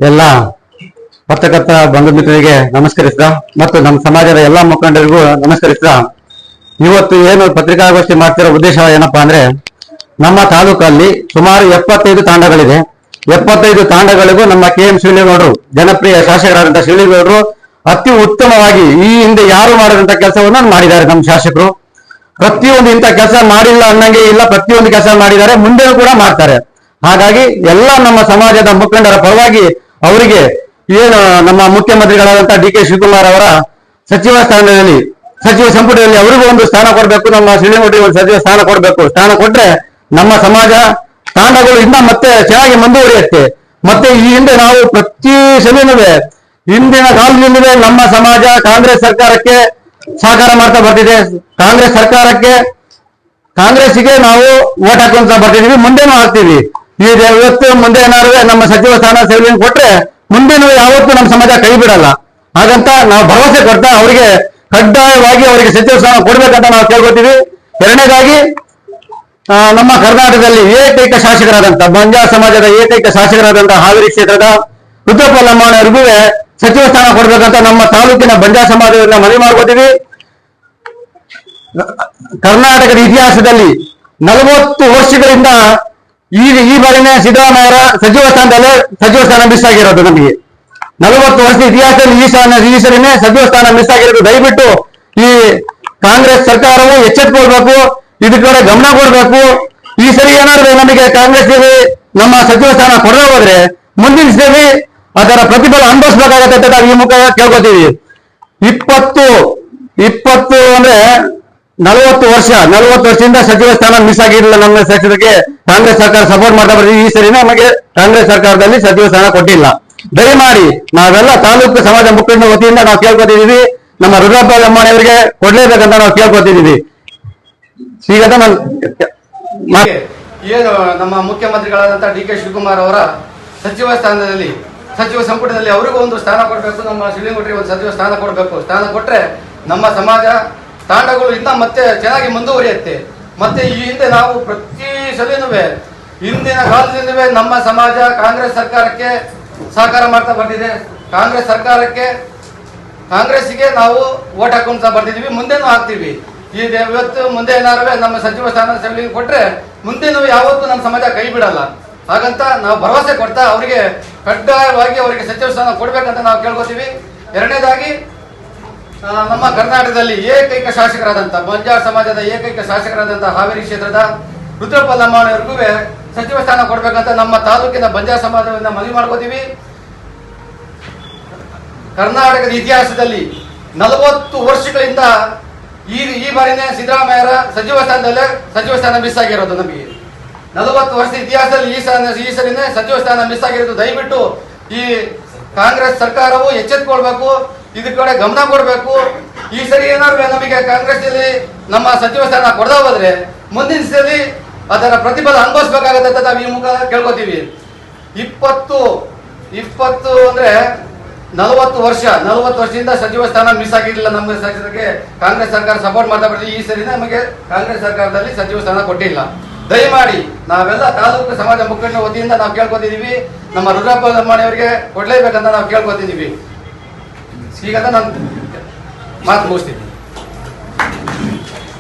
ಎಲ್ಲ ಪತ್ರಕರ್ತ ಬಂಧು ಮಿತ್ರರಿಗೆ ನಮಸ್ಕರಿಸಿದ ಮತ್ತು ನಮ್ಮ ಸಮಾಜದ ಎಲ್ಲಾ ಮುಖಂಡರಿಗೂ ನಮಸ್ಕರಿಸಿದ. ಇವತ್ತು ಏನು ಪತ್ರಿಕಾಗೋಷ್ಠಿ ಮಾಡ್ತಿರೋ ಉದ್ದೇಶ ಏನಪ್ಪಾ ಅಂದ್ರೆ, ನಮ್ಮ ತಾಲೂಕಲ್ಲಿ ಸುಮಾರು 75 ತಾಂಡಗಳಿದೆ. 75 ತಾಂಡಗಳಿಗೂ ನಮ್ಮ KM ಶಿವಲಿಂಗೇಗೌಡರು, ಜನಪ್ರಿಯ ಶಾಸಕರಾದಂತಹ ಶಿವಲಿಂಗೇಗೌಡರು ಅತಿ ಉತ್ತಮವಾಗಿ ಈ ಹಿಂದೆ ಯಾರು ಮಾಡಿದಂತ ಕೆಲಸವನ್ನ ಮಾಡಿದ್ದಾರೆ. ನಮ್ಮ ಶಾಸಕರು ಪ್ರತಿಯೊಂದು ಇಂಥ ಕೆಲಸ ಮಾಡಿಲ್ಲ ಅನ್ನಂಗೆ ಇಲ್ಲ, ಪ್ರತಿಯೊಂದು ಕೆಲಸ ಮಾಡಿದ್ದಾರೆ, ಮುಂದೆನೂ ಕೂಡ ಮಾಡ್ತಾರೆ. ಹಾಗಾಗಿ ಎಲ್ಲ ನಮ್ಮ ಸಮಾಜದ ಮುಖಂಡರ ಪರವಾಗಿ ಅವರಿಗೆ ಏನು ನಮ್ಮ ಮುಖ್ಯಮಂತ್ರಿಗಳಾದಂತಹ DK ಶಿವಕುಮಾರ್ ಅವರ ಸಚಿವ ಸ್ಥಾನದಲ್ಲಿ, ಸಚಿವ ಸಂಪುಟದಲ್ಲಿ ಅವರಿಗೂ ಒಂದು ಸ್ಥಾನ ಕೊಡಬೇಕು, ನಮ್ಮ ಶಿವಲಿಂಗೇಗೌಡರಿಗೆ ಒಂದು ಸಚಿವ ಸ್ಥಾನ ಕೊಡಬೇಕು. ಸ್ಥಾನ ಕೊಟ್ರೆ ನಮ್ಮ ಸಮಾಜ ತಾಂಡಗಳು ಇನ್ನ ಮತ್ತೆ ಚೆನ್ನಾಗಿ ಮುಂದುವರಿಯುತ್ತೆ. ಮತ್ತೆ ಈ ಹಿಂದೆ ನಾವು ಪ್ರತಿ ಸಲನೂ ಹಿಂದಿನ ಕಾಲದಿಂದಲೇ ನಮ್ಮ ಸಮಾಜ ಕಾಂಗ್ರೆಸ್ ಸರ್ಕಾರಕ್ಕೆ ಸಹಕಾರ ಮಾಡ್ತಾ ಬರ್ತಿದೆ. ಕಾಂಗ್ರೆಸ್ಸಿಗೆ ನಾವು ಓಟ್ ಹಾಕೊಂತ ಬರ್ತಿದೀವಿ, ಮುಂದೆನೂ ಹಾಕ್ತೀವಿ. ಇವತ್ತು ಮುಂದೆ ಏನಾದ್ರು ನಮ್ಮ ಸಚಿವ ಸ್ಥಾನ ಸೇವೆಯನ್ನು ಕೊಟ್ರೆ ಮುಂದೆನೂ ಯಾವತ್ತೂ ನಮ್ಮ ಸಮಾಜ ಕೈ ಬಿಡಲ್ಲ. ಹಾಗಂತ ನಾವು ಭರವಸೆ ಕೊಡ್ತಾ ಅವರಿಗೆ ಕಡ್ಡಾಯವಾಗಿ ಅವರಿಗೆ ಸಚಿವ ಸ್ಥಾನ ಕೊಡ್ಬೇಕಂತ ನಾವು ಕೇಳ್ಕೊತೀವಿ. ಎರಡನೇದಾಗಿ ನಮ್ಮ ಕರ್ನಾಟಕದಲ್ಲಿ ಏಕೈಕ ಶಾಸಕರಾದಂತಹ ಬಂಜಾರ ಸಮಾಜದ ಏಕೈಕ ಶಾಸಕರಾದಂತಹ ಹಾವೇರಿ ಕ್ಷೇತ್ರದ ರುದ್ರಪ್ಪ ಲಂಬಾಣಿಯವರಿಗೂ ಸಚಿವ ಸ್ಥಾನ ಕೊಡ್ಬೇಕಂತ ನಮ್ಮ ತಾಲೂಕಿನ ಬಂಜಾರ ಸಮಾಜವನ್ನ ಮನವಿ ಮಾಡ್ಕೋತೀವಿ. ಕರ್ನಾಟಕದ ಇತಿಹಾಸದಲ್ಲಿ 40 ವರ್ಷಗಳಿಂದ ಈ ಬಾರಿನೇ ಸಿದ್ದರಾಮಯ್ಯ ಅವರ ಸಚಿವ ಸ್ಥಾನ ಮಿಸ್ ಆಗಿರೋದು. ನಮಗೆ 40 ವರ್ಷದ ಇತಿಹಾಸದಲ್ಲಿ ಈ ಸರಿನೇ ಸಚಿವ ಸ್ಥಾನ ಮಿಸ್ ಆಗಿರೋದು. ದಯವಿಟ್ಟು ಈ ಕಾಂಗ್ರೆಸ್ ಸರ್ಕಾರವು ಎಚ್ಚೆತ್ತುಕೊಳ್ಬೇಕು, ಇದ್ರ ಕಡೆ ಗಮನ ಕೊಡ್ಬೇಕು. ಈ ಸರಿ ಏನಾದ್ರು ನಮಗೆ ಕಾಂಗ್ರೆಸ್ ನಮ್ಮ ಸಚಿವ ಸ್ಥಾನ ಕೊಡದೆ ಹೋದ್ರೆ ಮುಂದಿನ ಸರಿ ಅದರ ಪ್ರತಿಫಲ ಅನುಭವಿಸಬೇಕಾಗತ್ತೆ ಅಂತ ನಾವು ಈ ಮುಖ ಕೇಳ್ಕೊತೀವಿ. 20 ಅಂದ್ರೆ 40 ವರ್ಷದಿಂದ ಸಚಿವ ಸ್ಥಾನ ಮಿಸ್ ಆಗಿರಲಿಲ್ಲ ನಮ್ಮ ಸಚಿವರಿಗೆ. ಕಾಂಗ್ರೆಸ್ ಸರ್ಕಾರ ಸಪೋರ್ಟ್ ಮಾಡ್ತಾ ಬರ್ತೀವಿ. ಈ ಸರಿ ನಮಗೆ ಕಾಂಗ್ರೆಸ್ ಸರ್ಕಾರದಲ್ಲಿ ಸಚಿವ ಸ್ಥಾನ ಕೊಟ್ಟಿಲ್ಲ. ದಯಮಾಡಿ ನಾವೆಲ್ಲ ತಾಲೂಕು ಸಮಾಜ ಮುಖಂಡರ ವತಿಯಿಂದ ನಾವು ಕೇಳ್ಕೊತಿದೀವಿ, ನಮ್ಮ ರುದ್ರಪ್ಪ ಲಂಬಾಣಿ ಅವರಿಗೆ ಕೊಡ್ಲೇಬೇಕಂತ ನಾವು ಕೇಳ್ಕೊತಿದೀವಿ. ಈಗ ಏನು ನಮ್ಮ ಮುಖ್ಯಮಂತ್ರಿಗಳಾದಂತಹ DK ಶಿವಕುಮಾರ್ ಅವರ ಸಚಿವ ಸ್ಥಾನದಲ್ಲಿ, ಸಚಿವ ಸಂಪುಟದಲ್ಲಿ ಅವರಿಗೂ ಒಂದು ಸ್ಥಾನ ಕೊಡಬೇಕು, ನಮ್ಮ ಶಿವಲಿಂಗೇಗೌಡರಿಗೆ ಒಂದು ಸಚಿವ ಸ್ಥಾನ ಕೊಡಬೇಕು. ಸ್ಥಾನ ಕೊಟ್ರೆ ನಮ್ಮ ಸಮಾಜ ತಾಂಡಗಳು ಇನ್ನ ಮತ್ತೆ ಚೆನ್ನಾಗಿ ಮುಂದುವರಿಯುತ್ತೆ. ಮತ್ತೆ ಈ ಹಿಂದೆ ನಾವು ಪ್ರತಿ ಸಲನೂ ಹಿಂದಿನ ಕಾಲದಿಂದಲೇ ನಮ್ಮ ಸಮಾಜ ಕಾಂಗ್ರೆಸ್ ಸರ್ಕಾರಕ್ಕೆ ಸಹಕಾರ ಮಾಡ್ತಾ ಬರ್ತಿದೆ. ಕಾಂಗ್ರೆಸ್ಸಿಗೆ ನಾವು ಓಟ್ ಹಾಕೊಂತ ಬರ್ತಿದೀವಿ, ಮುಂದೆನೂ ಹಾಕ್ತೀವಿ. ಇವತ್ತು ಮುಂದೆ ಏನಾರು ನಮ್ಮ ಸಚಿವ ಸ್ಥಾನ ಸೇವೆಗೆ ಕೊಟ್ರೆ ಮುಂದೆನೂ ಯಾವತ್ತೂ ನಮ್ಮ ಸಮಾಜ ಕೈ ಬಿಡಲ್ಲ. ಹಾಗಂತ ನಾವು ಭರವಸೆ ಕೊಡ್ತಾ ಅವರಿಗೆ ಕಡ್ಡಾಯವಾಗಿ ಅವರಿಗೆ ಸಚಿವ ಸ್ಥಾನ ಕೊಡ್ಬೇಕಂತ ನಾವು ಕೇಳ್ಕೊತೀವಿ. ಎರಡನೇದಾಗಿ ನಮ್ಮ ಕರ್ನಾಟಕದಲ್ಲಿ ಏಕೈಕ ಶಾಸಕರಾದಂಥ ಬಂಜಾರ ಸಮಾಜದ ಏಕೈಕ ಶಾಸಕರಾದಂತಹ ಹಾವೇರಿ ಕ್ಷೇತ್ರದ ರುದ್ರಪ್ಪ ಲಂಬಾಣಿಯವರಿಗೂ ಸಚಿವ ಸ್ಥಾನ ಕೊಡ್ಬೇಕಂತ ನಮ್ಮ ತಾಲೂಕಿನ ಬಂಜಾರ ಸಮಾಜದಿಂದ ಮನವಿ ಮಾಡ್ಕೋತೀವಿ. ಕರ್ನಾಟಕದ ಇತಿಹಾಸದಲ್ಲಿ 40 ವರ್ಷಗಳಿಂದ ಈ ಬಾರಿನೇ ಸಿದ್ದರಾಮಯ್ಯರ ಸಚಿವ ಸ್ಥಾನ ಮಿಸ್ ಆಗಿರೋದು. ನಮಗೆ 40 ವರ್ಷದ ಇತಿಹಾಸದಲ್ಲಿ ಈ ಸರಿನೇ ಸಚಿವ ಸ್ಥಾನ ಮಿಸ್ ಆಗಿರೋದು. ದಯವಿಟ್ಟು ಈ ಕಾಂಗ್ರೆಸ್ ಸರ್ಕಾರವು ಎಚ್ಚೆತ್ತುಕೊಳ್ಬೇಕು, ಇದ್ರ ಕಡೆ ಗಮನ ಕೊಡಬೇಕು. ಈ ಸರಿ ಏನಾದ್ರು ನಮಗೆ ಕಾಂಗ್ರೆಸ್ ನಮ್ಮ ಸಚಿವ ಸ್ಥಾನ ಕೊಡದ ಹೋದ್ರೆ ಮುಂದಿನ ಸರಿ ಅದರ ಪ್ರತಿಫಲ ಅನುಭವಿಸಬೇಕಾಗತ್ತೆ ಅಂತ ನಾವು ಈ ಮುಖ ಕೇಳ್ಕೊತೀವಿ. 20 ಅಂದ್ರೆ 40 ವರ್ಷದಿಂದ ಸಚಿವ ಸ್ಥಾನ ಮಿಸ್ ಆಗಿರಲಿಲ್ಲ ನಮ್ಮ ಸಚಿವರಿಗೆ. ಕಾಂಗ್ರೆಸ್ ಸರ್ಕಾರ ಸಪೋರ್ಟ್ ಮಾಡ್ತಾ ಬರ್ತೀವಿ. ಈ ಸರಿ ನಮಗೆ ಕಾಂಗ್ರೆಸ್ ಸರ್ಕಾರದಲ್ಲಿ ಸಚಿವ ಸ್ಥಾನ ಕೊಟ್ಟಿಲ್ಲ. ದಯಮಾಡಿ ನಾವೆಲ್ಲ ತಾಲೂಕು ಸಮಾಜ ಮುಖಂಡರ ವತಿಯಿಂದ ನಾವು ಕೇಳ್ಕೊತಿದೀವಿ, ನಮ್ಮ ರುದ್ರಪ್ಪ ಲಂಬಾಣಿ ಅವರಿಗೆ ಕೊಡ್ಲೇಬೇಕಂತ ನಾವು ಕೇಳ್ಕೊತಿದೀವಿ. ಈಗ ನಾನು ಮಾತು ಮುಗಿಸ್ತೀನಿ.